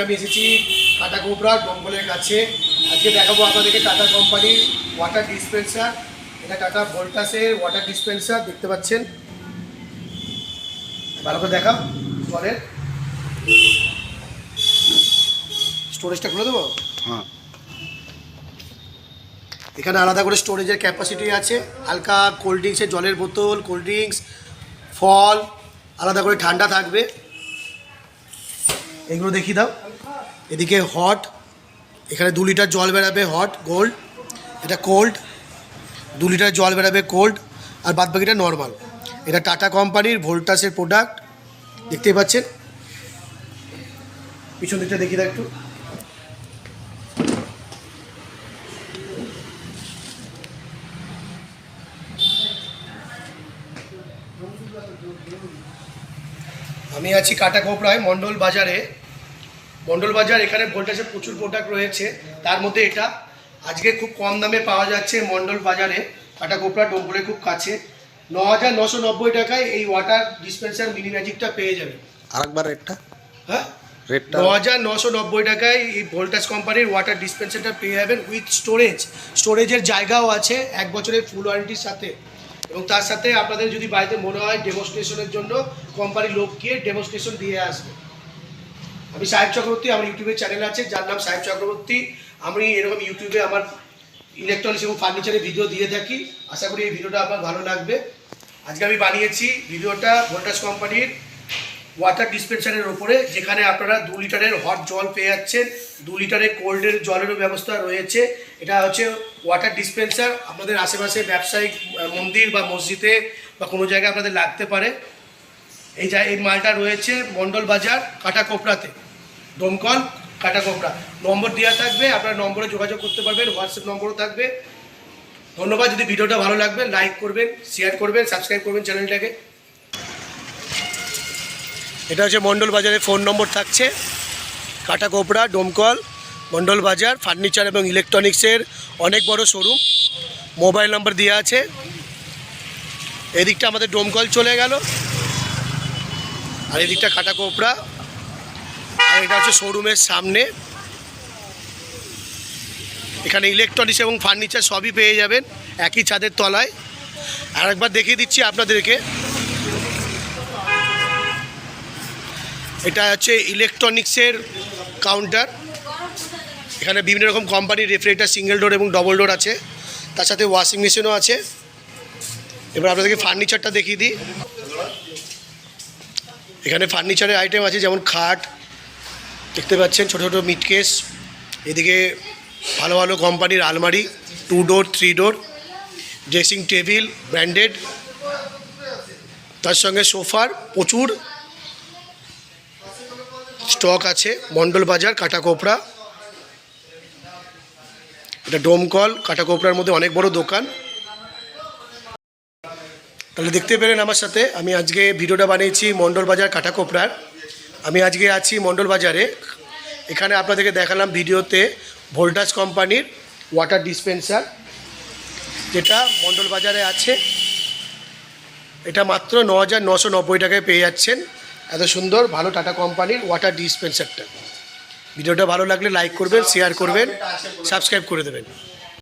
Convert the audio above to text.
আমি এসেছি tata cobra ডোমকলের কাছে। আজকে দেখাবো আপনাদেরকে টাটা কোম্পানির ওয়াটার ডিসপেন্সার। এটা টাটা ভোল্টাসের ওয়াটার ডিসপেন্সার, দেখতে পাচ্ছেন। ভালো করে দেখাও, জলের স্টোরেজটা খুলে দেবো। হ্যাঁ, এখানে আলাদা করে স্টোরেজের ক্যাপাসিটি আছে। হালকা কোল্ড ড্রিঙ্কসের জলের বোতল, কোল্ড ড্রিঙ্কস, ফল আলাদা করে ঠান্ডা থাকবে। এগুলো দেখিয়ে দাও। এদিকে হট, এখানে 2 লিটার জল বেরাবে হট গোল্ড, এটা কোল্ড 2 লিটার জল বেরাবে কোল্ড, আর বাদ বাকিটা নর্মাল। এটা টাটা কোম্পানির ভোল্টাসের প্রোডাক্ট, দেখতেই পাচ্ছেন। পিছন দিকটা দেখিয়ে দাও একটু। আমি আছি কাটা কোপড়ায় মন্ডল বাজারে। মন্ডল বাজার, এখানে ভোল্টাসের প্রচুর প্রোডাক্ট রয়েছে। তার মধ্যে এটা আজকে খুব কম দামে পাওয়া যাচ্ছে মন্ডল বাজারে, কাটা কোপড়া ডোমকলের খুব কাছে। 9,990 টাকায় এই ওয়াটার ডিসপেন্সার মিনি ম্যাজিকটা পেয়ে যাবে। আরেকবার রেটটা। হ্যাঁ, রেটটা 9,990 টাকায় এই ভোল্টাস কোম্পানির ওয়াটার ডিসপেন্সারটা পেয়ে যাবেন উইথ স্টোরেজের জায়গাও আছে 1 বছরের ফুল ওয়ারেন্টির সাথে। এবং তার সাথে আপনাদের যদি বাড়িতে মনে হয় ডেমনস্ট্রেশনের জন্য কোম্পানির লোক গিয়ে ডেমনস্ট্রেশন দিয়ে আসবে। আমি সাহেব চক্রবর্তী, আমার ইউটিউবের চ্যানেল আছে যার নাম সাহেব চক্রবর্তী। আমি এরকম ইউটিউবে আমার ইলেকট্রনিক্স এবং ফার্নিচারের ভিডিও দিয়ে থাকি। আশা করি এই ভিডিওটা আপনার ভালো লাগবে। আজকে আমি বানিয়েছি ভিডিওটা ভোল্টাস কোম্পানির ওয়াটার ডিসপেন্সারের ওপরে, যেখানে আপনারা 2 লিটারের হট জল পেয়ে যাচ্ছেন, 2 লিটারের কোল্ডের জলেরও ব্যবস্থা রয়েছে। এটা হচ্ছে ওয়াটার ডিসপেন্সার। আপনাদের আশেপাশে ব্যবসায়িক মন্দির বা মসজিদে বা কোনো জায়গায় আপনাদের লাগতে পারে। এই মালটা রয়েছে মন্ডল বাজার কাটা কোপড়াতে, দমকল কাটা কোপড়া। নম্বর দেওয়া থাকবে, আপনারা নম্বরে যোগাযোগ করতে পারবেন, হোয়াটসঅ্যাপ নম্বরও থাকবে। ধন্যবাদ। যদি ভিডিওটা ভালো লাগবে লাইক করবেন, শেয়ার করবেন, সাবস্ক্রাইব করবেন চ্যানেলটাকে। এটা হচ্ছে মন্ডল বাজারের ফোন নম্বর থাকছে। কাটা কোপড়া ডোমকল মন্ডল বাজার, ফার্নিচার এবং ইলেকট্রনিক্সের অনেক বড় শোরুম। মোবাইল নম্বর দেওয়া আছে। এদিকটা আমাদের ডোমকল চলে গেল, আর এদিকটা কাটা কোপড়া, আর এটা হচ্ছে শোরুমের সামনে। এখানে ইলেকট্রনিক্স এবং ফার্নিচার সবই পেয়ে যাবেন একই ছাদের তলায়। আরেকবার দেখিয়ে দিচ্ছি আপনাদেরকে। এটা হচ্ছে ইলেকট্রনিক্সের কাউন্টার। এখানে বিভিন্ন রকম কোম্পানির রেফ্রিজারেটর সিঙ্গেল ডোর এবং ডবল ডোর আছে, তার সাথে ওয়াশিং মেশিনও আছে। এবার আপনাদেরকে ফার্নিচারটা দেখিয়ে দিই। এখানে ফার্নিচারের আইটেম আছে, যেমন খাট দেখতে পাচ্ছেন, ছোটো ছোটো মিটকেস। এদিকে ভালো ভালো কোম্পানির আলমারি, 2 ডোর 3 ডোর, ড্রেসিং টেবিল ব্র্যান্ডেড, তার সঙ্গে সোফার প্রচুর স্টক আছে। মন্ডল বাজার কাটা কোপড়া, এটা ডোমকল কাটা কোপড়ার মধ্যে অনেক বড় দোকান। তাহলে দেখতে পেলেন আমার সাথে, আমি আজকে ভিডিওটা বানিয়েছি মন্ডল বাজার কাটা কোপড়ার। আমি আজকে আছি মন্ডল বাজারে। এখানে আপনাদেরকে দেখালাম ভিডিওতে ভোল্টাস কোম্পানির ওয়াটার ডিসপেন্সার, যেটা মন্ডল বাজারে আছে। এটা মাত্র 9,990 টাকায় পেয়ে যাচ্ছেন এত সুন্দর ভালো টাটা কোম্পানির ওয়াটার ডিসপেন্সারটা। ভিডিওটা ভালো লাগলে লাইক করবেন, শেয়ার করবেন, সাবস্ক্রাইব করে দেবেন।